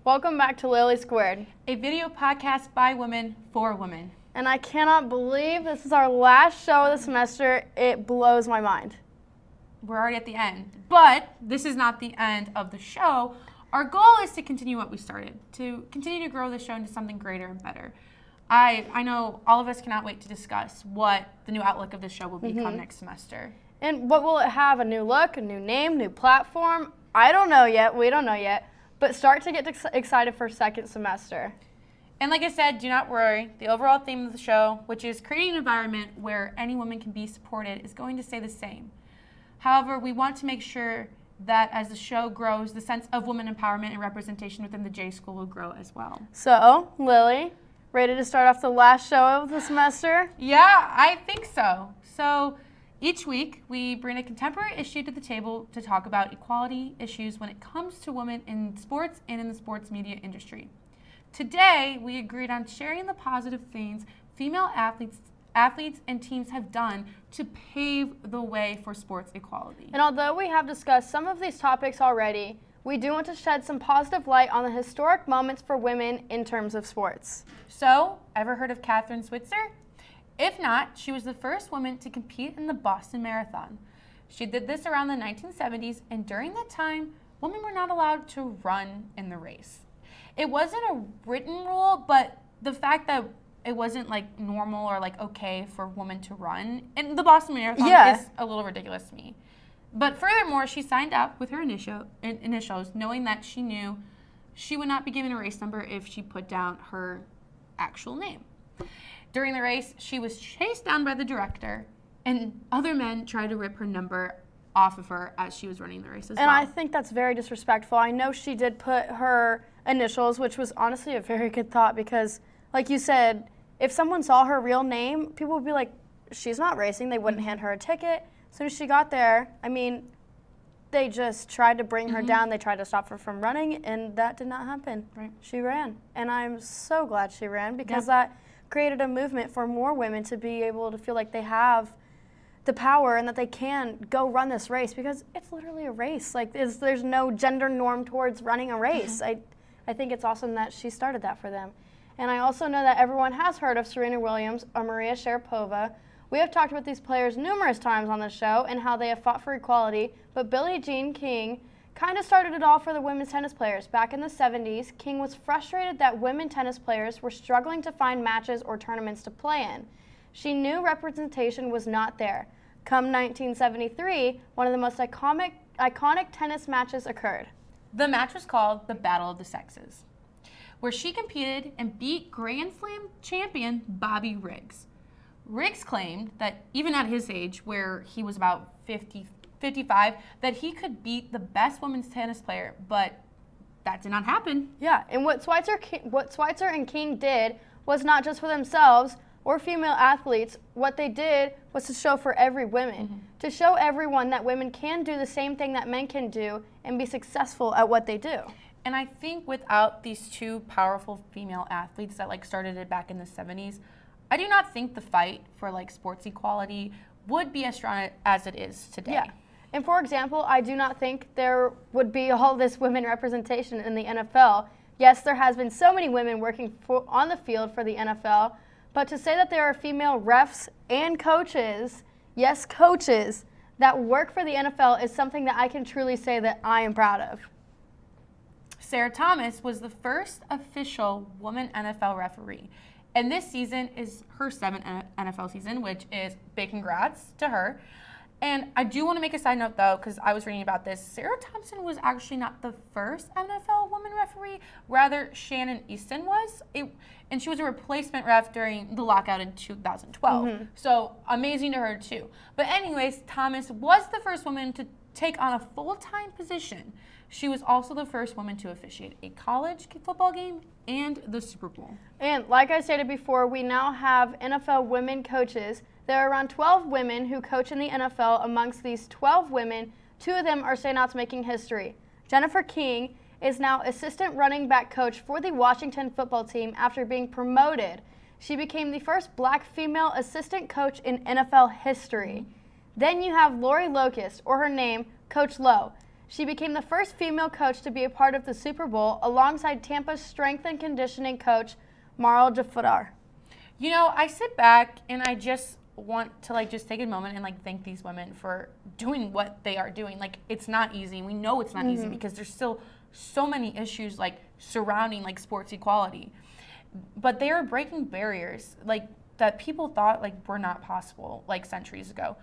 Welcome back to LillySquared, a video podcast by women for women. And I cannot believe this is our last show of the semester. It blows my mind. We're already at the end, but this is not the end of the show. Our goal is to continue what we started, to continue to grow the show into something greater and better. I know all of us cannot wait to discuss what the new outlook of the show will become next semester. And what will it have? A new look, a new name, new platform? I don't know yet. We don't know yet. But start to get excited for second semester. And like I said, do not worry. The overall theme of the show, which is creating an environment where any woman can be supported, is going to stay the same. However, we want to make sure that as the show grows, the sense of women empowerment and representation within the J School will grow as well. So, Lily, ready to start off the last show of the semester? Yeah, I think so. So each week, we bring a contemporary issue to the table to talk about equality issues when it comes to women in sports and in the sports media industry. Today, we agreed on sharing the positive things female athletes and teams have done to pave the way for sports equality. And although we have discussed some of these topics already, we do want to shed some positive light on the historic moments for women in terms of sports. So, ever heard of Catherine Switzer? If not, she was the first woman to compete in the Boston Marathon. She did this around the 1970s, and during that time, women were not allowed to run in the race. It wasn't a written rule, but the fact that it wasn't like normal or like okay for women to run in the Boston Marathon is a little ridiculous to me. But furthermore, she signed up with her initials, knowing that she knew she would not be given a race number if she put down her actual name. During the race, she was chased down by the director, and other men tried to rip her number off of her as she was running the race as well. And I think that's very disrespectful. I know she did put her initials, which was honestly a very good thought because, like you said, if someone saw her real name, people would be like, she's not racing. They wouldn't hand her a ticket. As soon as she got there, I mean, they just tried to bring her down. They tried to stop her from running, and that did not happen. Right. She ran, and I'm so glad she ran because that created a movement for more women to be able to feel like they have the power and that they can go run this race because it's literally a race. Like, there's no gender norm towards running a race. I think it's awesome that she started that for them. And I also know that everyone has heard of Serena Williams or Maria Sharapova. We have talked about these players numerous times on the show and how they have fought for equality, but Billie Jean King kind of started it all for the women's tennis players. Back in the 70s, King was frustrated that women tennis players were struggling to find matches or tournaments to play in. She knew representation was not there. Come 1973, one of the most iconic tennis matches occurred. The match was called the Battle of the Sexes, where she competed and beat Grand Slam champion Bobby Riggs. Riggs claimed that even at his age, where he was about 55, that he could beat the best women's tennis player, but that did not happen. Yeah, and what Switzer and King did was not just for themselves or female athletes. What they did was to show for every woman, to show everyone that women can do the same thing that men can do and be successful at what they do. And I think without these two powerful female athletes that started it back in the 70s, I do not think the fight for sports equality would be as strong as it is today. Yeah. And for example, I do not think there would be all this women representation in the NFL. Yes, there has been so many women working on the field for the NFL, but to say that there are female refs and coaches, yes, coaches, that work for the NFL is something that I can truly say that I am proud of. Sarah Thomas was the first official woman NFL referee. And this season is her 7th NFL season, which is big congrats to her. And I do want to make a side note, though, because I was reading about this. Sarah Thompson was actually not the first NFL woman referee. Rather, Shannon Easton was. And she was a replacement ref during the lockout in 2012. So amazing to her, too. But anyways, Thomas was the first woman to take on a full-time position. She was also the first woman to officiate a college football game and the Super Bowl. And like I stated before, we now have NFL women coaches. There are around 12 women who coach in the NFL. Amongst these 12 women, 2 of them are standouts making history. Jennifer King is now assistant running back coach for the Washington football team after being promoted. She became the first black female assistant coach in NFL history. Then you have Lori Locust, or her name, Coach Lowe. She became the first female coach to be a part of the Super Bowl alongside Tampa's strength and conditioning coach, Maral Jafar. You know, I sit back and I just want to just take a moment and thank these women for doing what they are doing. It's not easy. We know it's not easy because there's still so many issues surrounding sports equality. But they are breaking barriers that people thought were not possible centuries ago.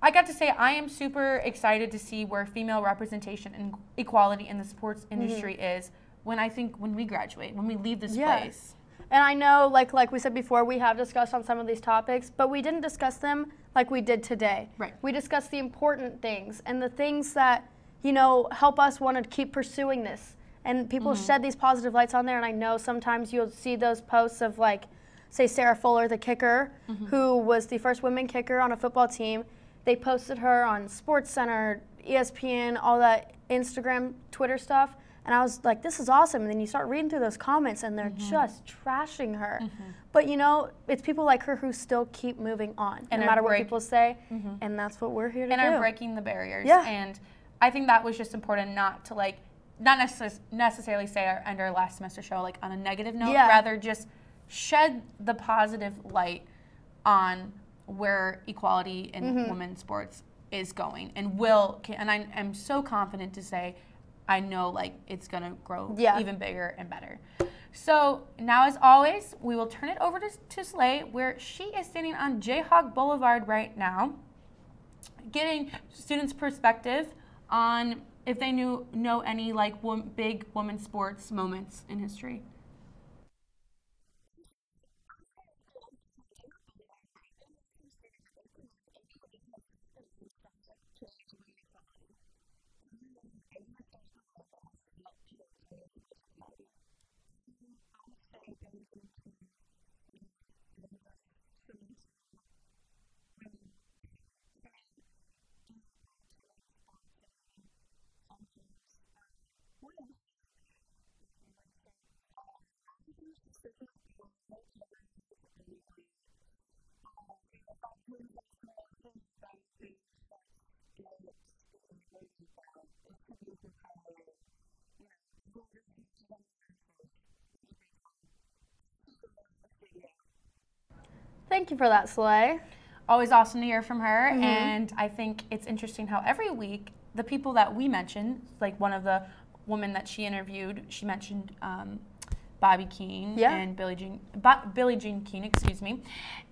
I got to say I am super excited to see where female representation and equality in the sports industry is when we graduate, when we leave this place. And I know, like we said before, we have discussed on some of these topics, but we didn't discuss them like we did today. Right. We discussed the important things and the things that, help us want to keep pursuing this. And people shed these positive lights on there, and I know sometimes you'll see those posts of, say, Sarah Fuller, the kicker, who was the first women kicker on a football team. They posted her on SportsCenter, ESPN, all that Instagram, Twitter stuff. And I was like, this is awesome. And then you start reading through those comments and they're just trashing her. But it's people like her who still keep moving on, no matter what people say. And that's what we're here to do. And are breaking the barriers. Yeah. And I think that was just important not to not necessarily say our end our last semester show on a negative note, rather just shed the positive light on where equality in women's sports is going and I'm so confident to say I know it's gonna grow even bigger and better. So now, as always, we will turn it over to Slay, where she is standing on Jayhawk Boulevard right now, getting students' perspective on if they know any big women's sports moments in history. Thank you for that, Slay. Always awesome to hear from her, and I think it's interesting how every week the people that we mention, one of the women that she interviewed, she mentioned Bobby Keene and Billie Jean Keene, excuse me,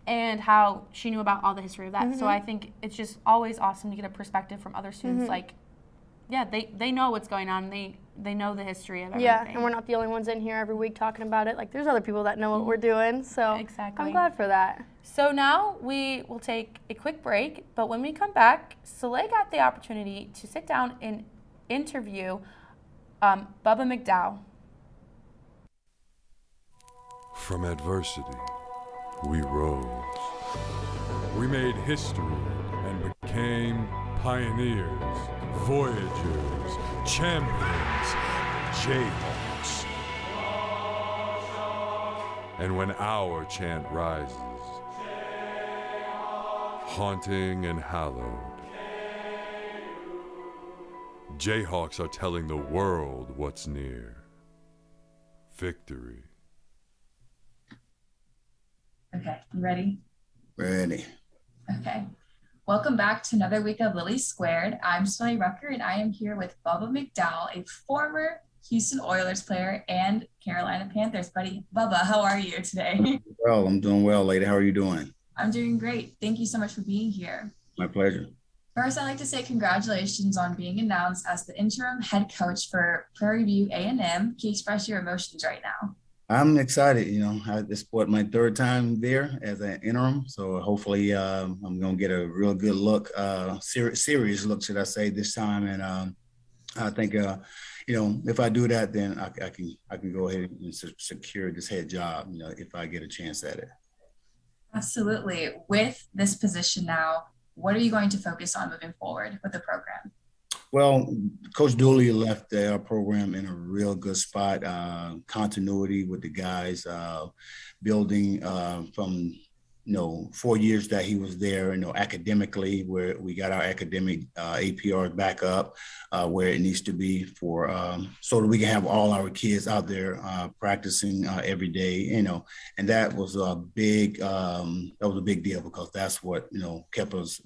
and how she knew about all the history of that. So I think it's just always awesome to get a perspective from other students. They know what's going on. They know the history of everything. Yeah, and we're not the only ones in here every week talking about it. There's other people that know what we're doing. So exactly. I'm glad for that. So now we will take a quick break, but when we come back, Soleil got the opportunity to sit down and interview Bubba McDowell. From adversity, we rose. We made history and became pioneers, voyagers, champions, Jayhawks. And when our chant rises, haunting and hallowed, Jayhawks are telling the world what's near. Victory. Okay, you ready? Ready. Okay. Welcome back to another week of LillySquared. I'm Soleil Rucker, and I am here with Bubba McDowell, a former Houston Oilers player and Carolina Panthers. Buddy, Bubba, how are you today? Well, I'm doing well, lady. How are you doing? I'm doing great. Thank you so much for being here. My pleasure. First, I'd like to say congratulations on being announced as the interim head coach for Prairie View A&M. Can you express your emotions right now? I'm excited. This is my third time there as an interim. So hopefully I'm going to get a real good look, serious look, should I say, this time. And I think, if I do that, then I can go ahead and secure this head job, if I get a chance at it. Absolutely. With this position now, what are you going to focus on moving forward with the program? Well, Coach Dooley left our program in a real good spot. Continuity with the guys, building from 4 years that he was there, academically, where we got our academic APR back up where it needs to be for so that we can have all our kids out there practicing every day, and that was a big deal because that's what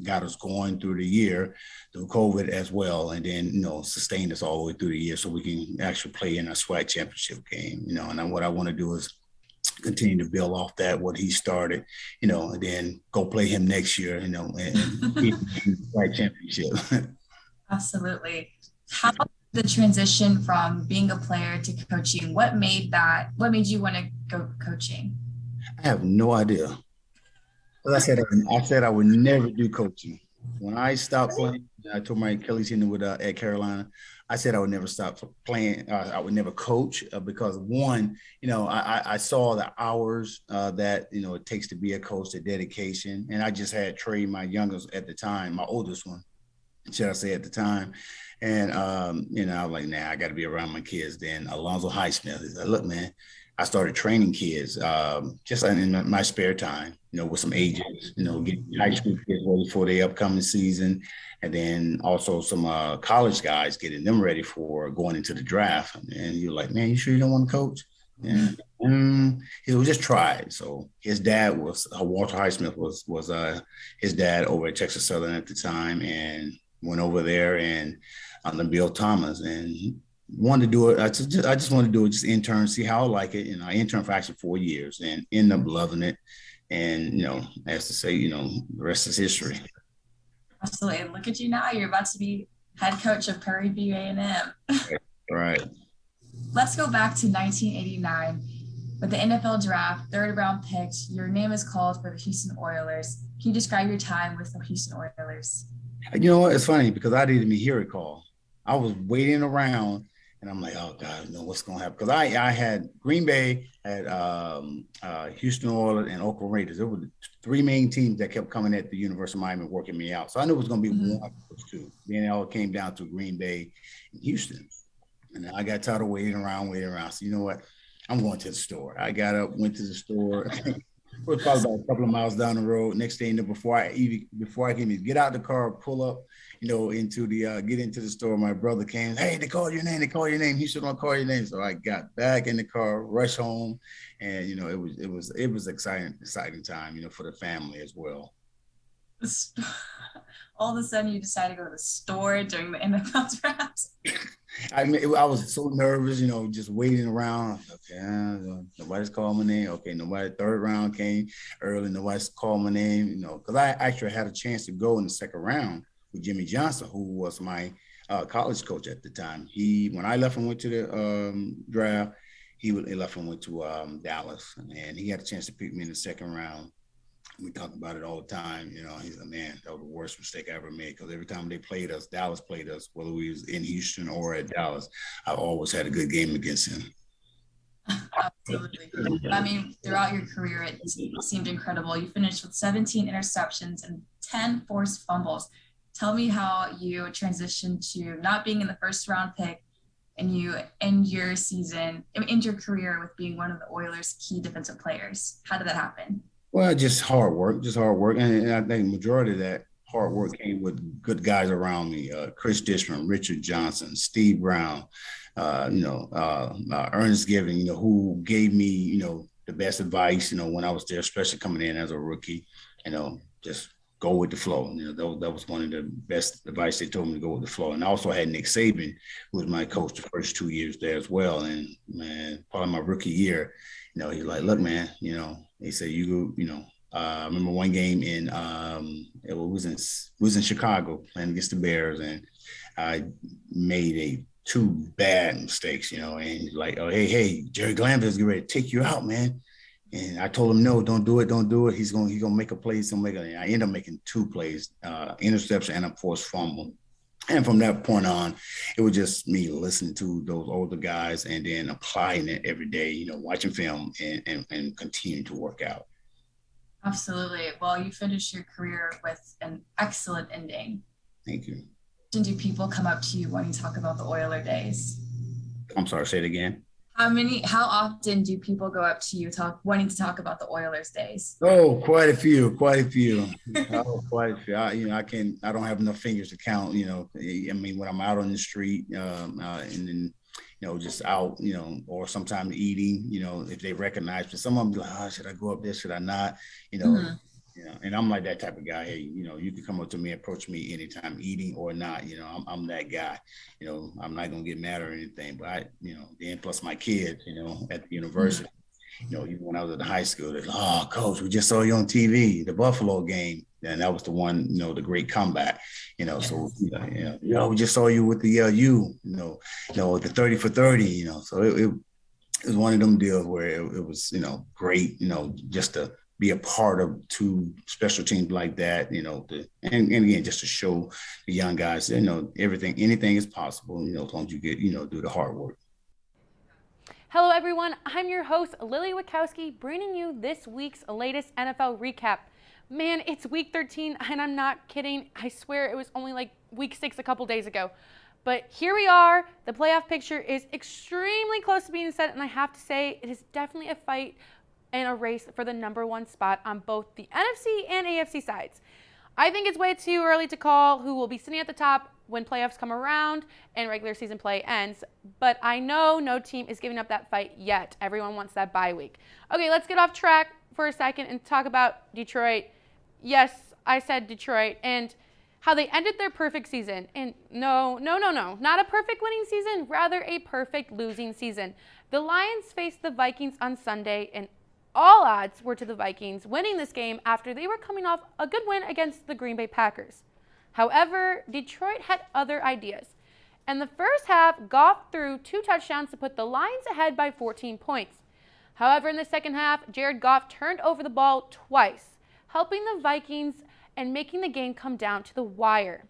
got us going through the year through COVID as well, and then sustained us all the way through the year so we can actually play in a SWAC championship game, and what I want to do is continue to build off that, what he started, and then go play him next year, and right championship. Absolutely. How the transition from being a player to coaching, what made you want to go coaching? I have no idea. As I said I would never do coaching. When I stopped playing, I told my Achilles tendon with at Carolina, I said I would never stop playing. I would never coach because one, I saw the hours that, it takes to be a coach, the dedication. And I just had Trey, my youngest at the time, my oldest one, should I say at the time. And, I was like, nah, I got to be around my kids. Then Alonzo Highsmith, he said, look, man, I started training kids just in my spare time, with some agents, getting high school kids ready for the upcoming season. And then also some college guys, getting them ready for going into the draft. And you're like, man, you sure you don't want to coach? And he was just try it. So his dad was, Walter Highsmith was his dad over at Texas Southern at the time, and went over there and under Bill Thomas and wanted to do it. I just wanted to do it, just intern, see how I like it. And I interned for actually 4 years and ended up loving it. And, as to say, the rest is history. Absolutely. And look at you now. You're about to be head coach of Prairie View A&M. Right. Let's go back to 1989. With the NFL draft, 3rd round picked, your name is called for the Houston Oilers. Can you describe your time with the Houston Oilers? You know what? It's funny because I didn't even hear it call. I was waiting around. And I'm like, oh God, what's going to happen? Because I had Green Bay, had Houston Oilers, and Oakland Raiders. There were the 3 main teams that kept coming at the University of Miami working me out. So I knew it was going to be one of those 2. Then it all came down to Green Bay and Houston. And I got tired of waiting around. So you know what? I'm going to the store. I got up, went to the store. It was probably about a couple of miles down the road. Next thing, before I can even get out the car, pull up, into the get into the store, my brother came. Hey, they called your name. He should not call your name. So I got back in the car, rushed home, and it was exciting time, for the family as well. All of a sudden, you decided to go to the store during the NFL draft. I was so nervous, just waiting around. Okay, nobody's called my name. Okay, nobody. 3rd round came early. Nobody's called my name. Because I actually had a chance to go in the 2nd round with Jimmy Johnson, who was my college coach at the time. When I left and went to the draft, he left and went to Dallas, and he had a chance to pick me in the 2nd round. We talk about it all the time. He's like, man, that was the worst mistake I ever made, because every time they played us, Dallas played us, whether we was in Houston or at Dallas, I always had a good game against him. Absolutely. I mean, throughout your career, it seemed incredible. You finished with 17 interceptions and 10 forced fumbles. Tell me how you transitioned to not being in the 1st round pick, and you end your career with being one of the Oilers' key defensive players. How did that happen? Well, just hard work. And I think majority of that hard work came with good guys around me. Chris Dishman, Richard Johnson, Steve Brown, Ernest Giving, who gave me, the best advice, when I was there, especially coming in as a rookie, just go with the flow. That was one of the best advice they told me, to go with the flow. And I also had Nick Saban, who was my coach the first 2 years there as well. And man, part of my rookie year, he's like, look, man, he said, I remember one game in, it was in Chicago playing against the Bears, and I made 2 bad mistakes, and he's like, oh, hey, Jerry Glanville's getting ready to take you out, man. And I told him, no, don't do it. He's gonna make a play. I ended up making 2 plays, interception and a forced fumble. And from that point on, it was just me listening to those older guys and then applying it every day, watching film and continuing to work out. Absolutely. Well, you finished your career with an excellent ending. Thank you. Do people come up to you when you talk about the Oiler days? I'm sorry, say it again. How often do people go up to you wanting to talk about the Oilers days? Oh, quite a few. Oh, quite a few. I don't have enough fingers to count. I mean, when I'm out on the street, and then, just out, or sometimes eating, if they recognize me, some of them be like, oh, should I go up there? Should I not? Mhm. And I'm like that type of guy. Hey, you can come up to me, approach me anytime, eating or not. I'm that guy. I'm not gonna get mad or anything. But then plus my kids, at the university. Even when I was at the high school, they're like, oh, coach, we just saw you on TV, the Buffalo game. And that was the one, the great comeback, so, we just saw you with the, the 30 for 30, so it was one of them deals where it was, great, just to be a part of two special teams like that, and again, just to show the young guys, anything is possible, as long as you get, do the hard work. Hello, everyone. I'm your host, Lily Wachowski, bringing you this week's latest NFL recap. Man, it's week 13, and I'm not kidding. I swear it was only like week 6 a couple days ago. But here we are. The playoff picture is extremely close to being set, and I have to say it is definitely a fight and a race for the #1 spot on both the NFC and AFC sides. I think it's way too early to call who will be sitting at the top when playoffs come around and regular season play ends, but I know no team is giving up that fight yet. Everyone wants that bye week. Okay, let's get off track for a second and talk about Detroit. Yes, I said Detroit, and how they ended their perfect season. And no, not a perfect winning season, rather a perfect losing season. The Lions faced the Vikings on Sunday, and all odds were to the Vikings winning this game after they were coming off a good win against the Green Bay Packers. However, Detroit had other ideas. In the first half, Goff threw 2 touchdowns to put the Lions ahead by 14 points. However, in the second half, Jared Goff turned over the ball twice, helping the Vikings and making the game come down to the wire.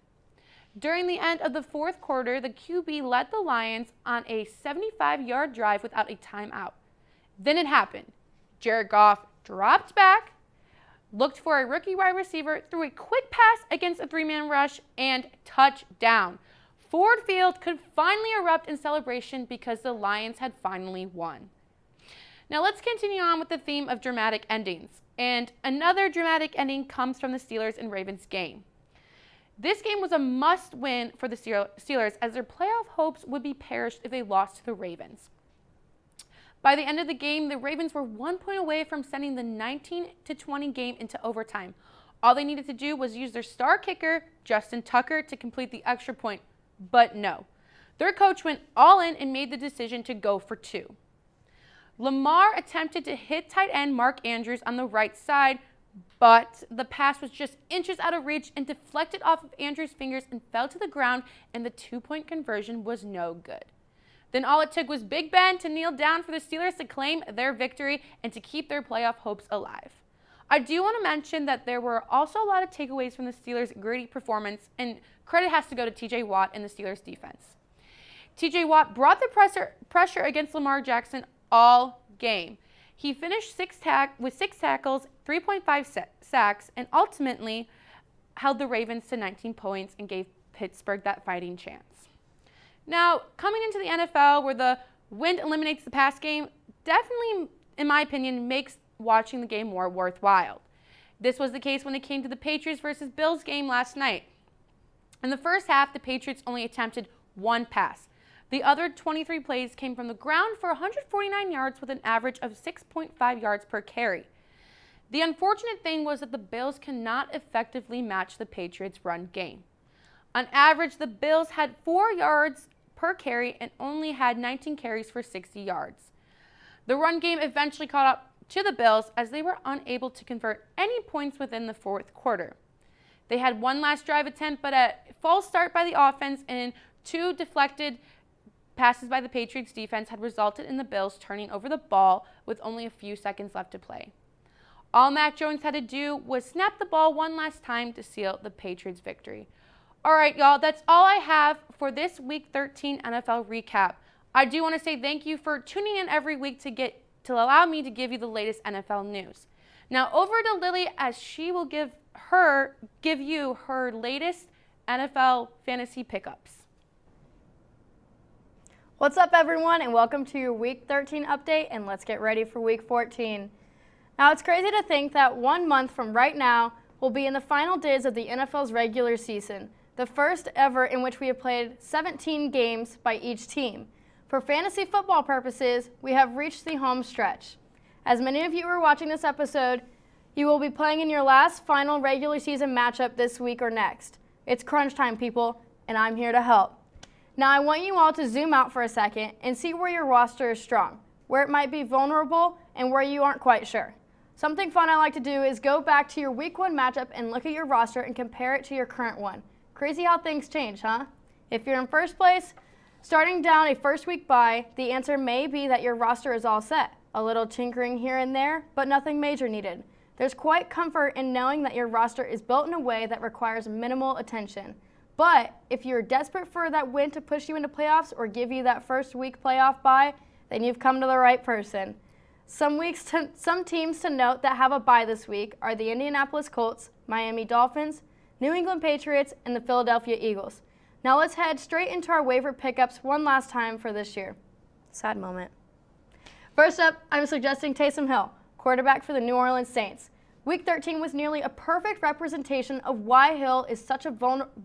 During the end of the fourth quarter, the QB led the Lions on a 75-yard drive without a timeout. Then it happened. Jared Goff dropped back, looked for a rookie wide receiver, threw a quick pass against a 3-man rush, and touchdown. Ford Field could finally erupt in celebration because the Lions had finally won. Now let's continue on with the theme of dramatic endings. And another dramatic ending comes from the Steelers and Ravens game. This game was a must-win for the Steelers, as their playoff hopes would be perished if they lost to the Ravens. By the end of the game, the Ravens were 1 point away from sending the 19-20 game into overtime. All they needed to do was use their star kicker, Justin Tucker, to complete the extra point. But no. Their coach went all in and made the decision to go for 2. Lamar attempted to hit tight end Mark Andrews on the right side, but the pass was just inches out of reach and deflected off of Andrews' fingers and fell to the ground, and the 2-point conversion was no good. Then all it took was Big Ben to kneel down for the Steelers to claim their victory and to keep their playoff hopes alive. I do want to mention that there were also a lot of takeaways from the Steelers' gritty performance, and credit has to go to TJ Watt and the Steelers' defense. TJ Watt brought the pressure against Lamar Jackson all game. He finished with 6 tackles, 3.5 sacks, and ultimately held the Ravens to 19 points and gave Pittsburgh that fighting chance. Now, coming into the NFL where the wind eliminates the pass game, definitely, in my opinion, makes watching the game more worthwhile. This was the case when it came to the Patriots versus Bills game last night. In the first half, the Patriots only attempted 1 pass. The other 23 plays came from the ground for 149 yards with an average of 6.5 yards per carry. The unfortunate thing was that the Bills cannot effectively match the Patriots' run game. On average, the Bills had 4 yards per carry and only had 19 carries for 60 yards. The run game eventually caught up to the Bills as they were unable to convert any points within the fourth quarter. They had one last drive attempt, but a false start by the offense and 2 deflected passes by the Patriots defense had resulted in the Bills turning over the ball with only a few seconds left to play. All Mac Jones had to do was snap the ball one last time to seal the Patriots' victory. All right, y'all, that's all I have for this Week 13 NFL recap. I do want to say thank you for tuning in every week to allow me to give you the latest NFL news. Now over to Lily as she will give you her latest NFL fantasy pickups. What's up, everyone, and welcome to your Week 13 update, and let's get ready for Week 14. Now, it's crazy to think that 1 month from right now will be in the final days of the NFL's regular season, the first ever in which we have played 17 games by each team. For fantasy football purposes, we have reached the home stretch. As many of you are watching this episode, you will be playing in your last final regular season matchup this week or next. It's crunch time, people, and I'm here to help. Now, I want you all to zoom out for a second and see where your roster is strong, where it might be vulnerable, and where you aren't quite sure. Something fun I like to do is go back to your Week 1 matchup and look at your roster and compare it to your current one. Crazy how things change, huh? If you're in first place, starting down a first week bye, the answer may be that your roster is all set. A little tinkering here and there, but nothing major needed. There's quite comfort in knowing that your roster is built in a way that requires minimal attention. But if you're desperate for that win to push you into playoffs or give you that first week playoff bye, then you've come to the right person. Some teams to note that have a bye this week are the Indianapolis Colts, Miami Dolphins, New England Patriots, and the Philadelphia Eagles. Now let's head straight into our waiver pickups one last time for this year. Sad moment. First up, I'm suggesting Taysom Hill, quarterback for the New Orleans Saints. Week 13 was nearly a perfect representation of why Hill is such a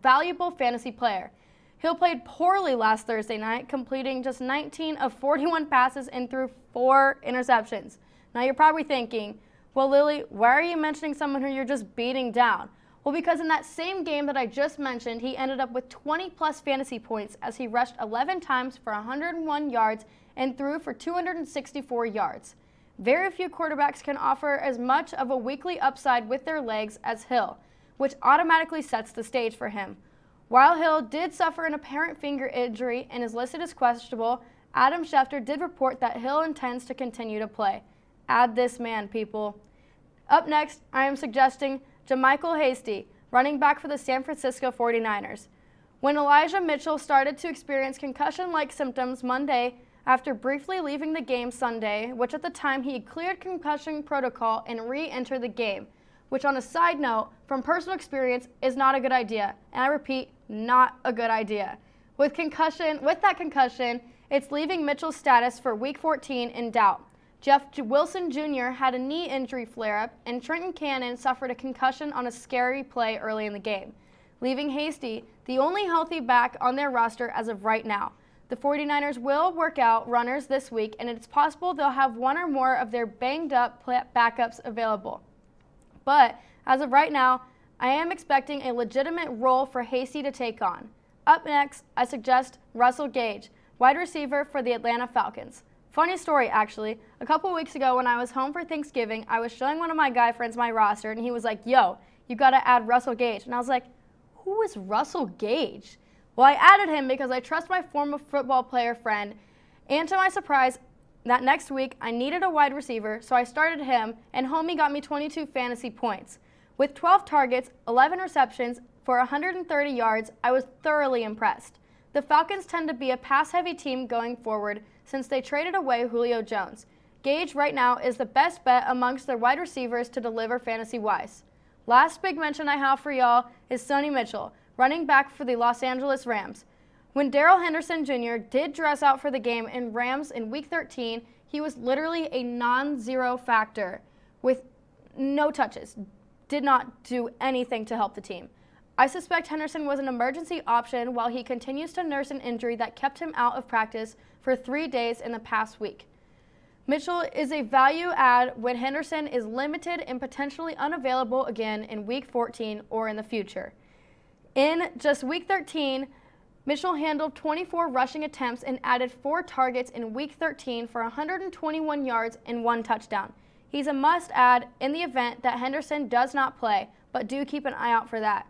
valuable fantasy player. Hill played poorly last Thursday night, completing just 19 of 41 passes and threw 4 interceptions. Now you're probably thinking, well, Lily, why are you mentioning someone who you're just beating down? Well, because in that same game that I just mentioned, he ended up with 20-plus fantasy points as he rushed 11 times for 101 yards and threw for 264 yards. Very few quarterbacks can offer as much of a weekly upside with their legs as Hill, which automatically sets the stage for him. While Hill did suffer an apparent finger injury and is listed as questionable, Adam Schefter did report that Hill intends to continue to play. Add this man, people. Up next, I am suggesting JaMycal Hasty, running back for the San Francisco 49ers. When Elijah Mitchell started to experience concussion-like symptoms Monday, after briefly leaving the game Sunday, which at the time he had cleared concussion protocol and re-entered the game, which on a side note, from personal experience, is not a good idea. And I repeat, not a good idea. With that concussion, it's leaving Mitchell's status for Week 14 in doubt. Jeff Wilson Jr. had a knee injury flare-up, and Trenton Cannon suffered a concussion on a scary play early in the game, leaving Hasty the only healthy back on their roster as of right now. The 49ers will work out runners this week, and it's possible they'll have one or more of their banged-up backups available. But as of right now, I am expecting a legitimate role for Hasty to take on. Up next, I suggest Russell Gage, wide receiver for the Atlanta Falcons. Funny story, actually. A couple weeks ago when I was home for Thanksgiving, I was showing one of my guy friends my roster, and he was like, yo, you got to add Russell Gage. And I was like, who is Russell Gage? Well, I added him because I trust my former football player friend, and to my surprise, that next week I needed a wide receiver, so I started him, and homie got me 22 fantasy points. With 12 targets, 11 receptions for 130 yards, I was thoroughly impressed. The Falcons tend to be a pass-heavy team going forward since they traded away Julio Jones. Gage right now is the best bet amongst their wide receivers to deliver fantasy-wise. Last big mention I have for y'all is Sonny Mitchell, running back for the Los Angeles Rams. When Darrell Henderson Jr. did dress out for the game in Rams in Week 13, he was literally a non-zero factor with no touches, did not do anything to help the team. I suspect Henderson was an emergency option while he continues to nurse an injury that kept him out of practice for 3 days in the past week. Mitchell is a value add when Henderson is limited and potentially unavailable again in Week 14 or in the future. In just Week 13, Mitchell handled 24 rushing attempts and added 4 targets in Week 13 for 121 yards and 1 touchdown. He's a must-add in the event that Henderson does not play, but do keep an eye out for that.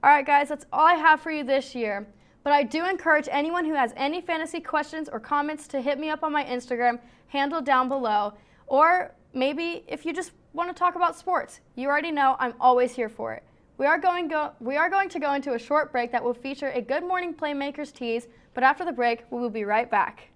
All right, guys, that's all I have for you this year. But I do encourage anyone who has any fantasy questions or comments to hit me up on my Instagram handle down below. Or maybe if you just want to talk about sports, you already know I'm always here for it. We are going to go into a short break that will feature a Good Morning Playmakers tease, but after the break, we will be right back.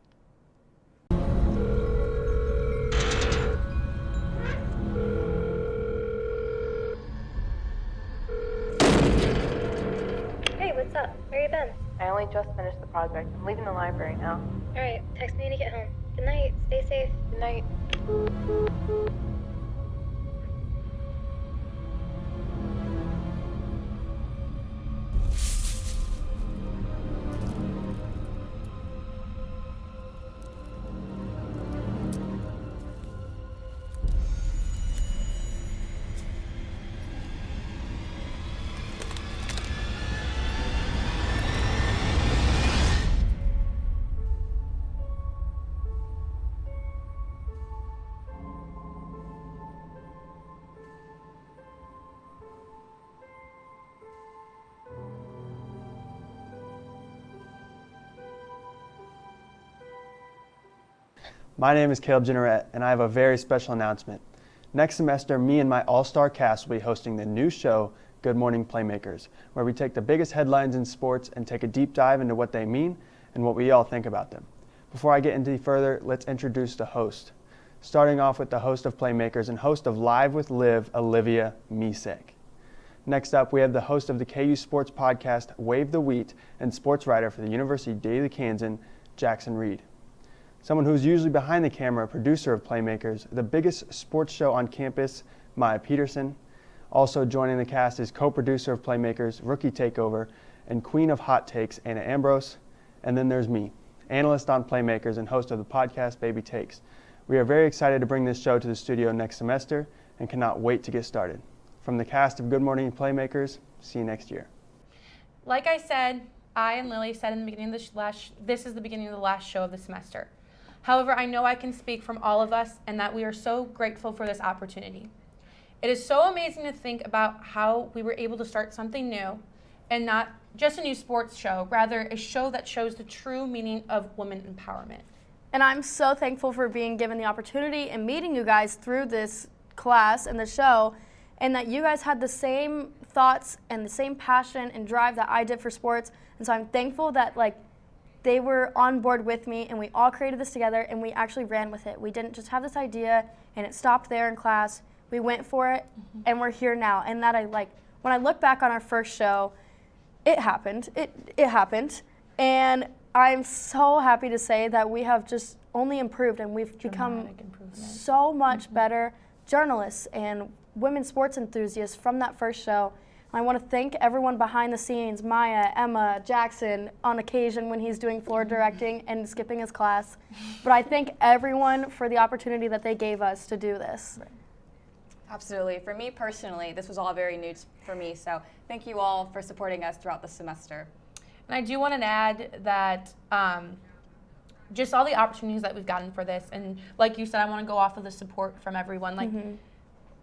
Hey, what's up? Where you been? I only just finished the project. I'm leaving the library now. All right, text me when you get home. Good night. Stay safe. Good night. My name is Caleb Jenneret, and I have a very special announcement. Next semester, me and my all-star cast will be hosting the new show, Good Morning Playmakers, where we take the biggest headlines in sports and take a deep dive into what they mean and what we all think about them. Before I get any further, let's introduce the host. Starting off with the host of Playmakers and host of Live with Liv, Olivia Misek. Next up, we have the host of the KU Sports Podcast, Wave the Wheat, and sports writer for the University Daily Kansan, Jackson Reed. Someone who's usually behind the camera, producer of Playmakers, the biggest sports show on campus, Maya Peterson. Also joining the cast is co-producer of Playmakers, Rookie Takeover, and queen of hot takes, Anna Ambrose. And then there's me, analyst on Playmakers and host of the podcast, Baby Takes. We are very excited to bring this show to the studio next semester and cannot wait to get started. From the cast of Good Morning Playmakers, see you next year. Like I said, I and Lily said in the beginning of this is the beginning of the last show of the semester. However, I know I can speak from all of us and that we are so grateful for this opportunity. It is so amazing to think about how we were able to start something new and not just a new sports show, rather a show that shows the true meaning of women empowerment. And I'm so thankful for being given the opportunity and meeting you guys through this class and the show, and that you guys had the same thoughts and the same passion and drive that I did for sports. And so I'm thankful that they were on board with me and we all created this together and we actually ran with it. We didn't just have this idea and it stopped there in class. We went for it and we're here now. And that when I look back on our first show, it happened. It happened. And I'm so happy to say that we have just only improved and we've become so much better journalists and women's sports enthusiasts from that first show. I want to thank everyone behind the scenes, Maya, Emma, Jackson, on occasion when he's doing floor directing and skipping his class. But I thank everyone for the opportunity that they gave us to do this. Right. Absolutely. For me personally, this was all very new for me, so thank you all for supporting us throughout the semester. And I do want to add that just all the opportunities that we've gotten for this, and like you said, I want to go off of the support from everyone.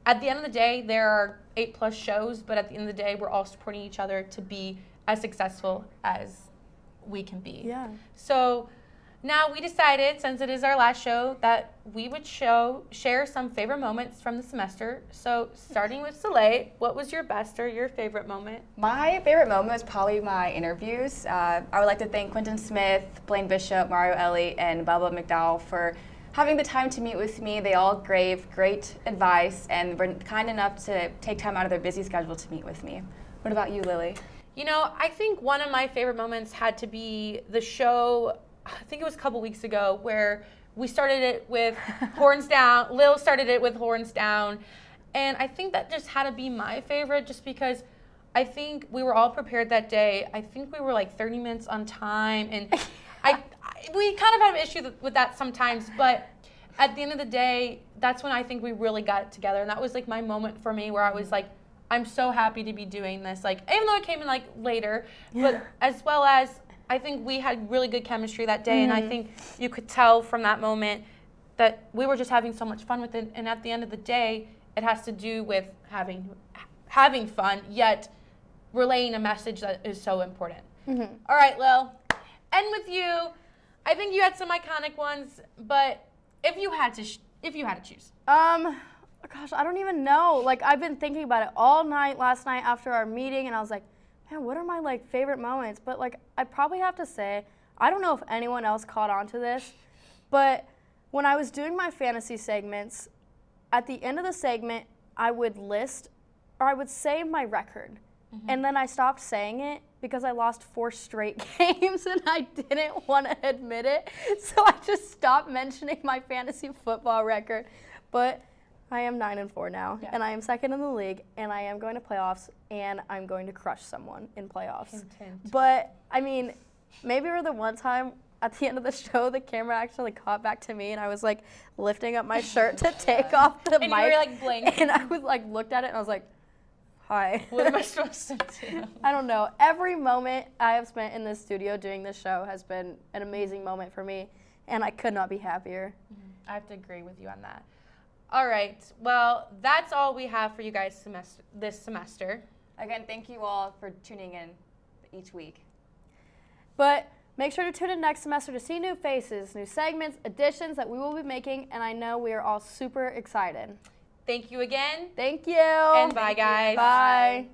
At the end of the day, there are 8+ shows, but at the end of the day, we're all supporting each other to be as successful as we can be. Yeah. So now we decided, since it is our last show, that we would share some favorite moments from the semester. So starting with Soleil, what was your best or your favorite moment? My favorite moment was probably my interviews. I would like to thank Quentin Smith, Blaine Bishop, Mario Ellie, and Bubba McDowell for having the time to meet with me. They all gave great advice and were kind enough to take time out of their busy schedule to meet with me. What about you, Lily? You know, I think one of my favorite moments had to be the show, I think it was a couple weeks ago, where we started it with Horns Down. Lil started it with Horns Down. And I think that just had to be my favorite just because I think we were all prepared that day. I think we were 30 minutes on time. And we kind of have an issue with that sometimes, but at the end of the day, that's when I think we really got it together. And that was my moment for me where I was I'm so happy to be doing this. Even though it came in later, but as well as I think we had really good chemistry that day. And I think you could tell from that moment that we were just having so much fun with it. And at the end of the day, it has to do with having fun, yet relaying a message that is so important. All right, Lil, end with you. I think you had some iconic ones, but if you had to choose. Gosh, I don't even know. I've been thinking about it all night last night after our meeting, and I was like, man, what are my favorite moments? But I probably have to say, I don't know if anyone else caught on to this, but when I was doing my fantasy segments, at the end of the segment, I would say my record. And then I stopped saying it because I lost 4 straight games and I didn't want to admit it. So I just stopped mentioning my fantasy football record. But I am 9-4 now, and I am second in the league, and I am going to playoffs, and I'm going to crush someone in playoffs. Hint, hint. But, I mean, maybe we're the one time at the end of the show, the camera actually caught back to me, and I was, like, lifting up my shirt to take off the mic. And you were, like, blank. And I was, like, looked at it, and I was like, hi. What am I supposed to do? I don't know. Every moment I have spent in this studio doing this show has been an amazing moment for me, and I could not be happier. I have to agree with you on that. All right. Well, that's all we have for you guys this semester. Again, thank you all for tuning in each week. But make sure to tune in next semester to see new faces, new segments, additions that we will be making, and I know we are all super excited. Thank you again. Thank you. And bye, guys. Bye.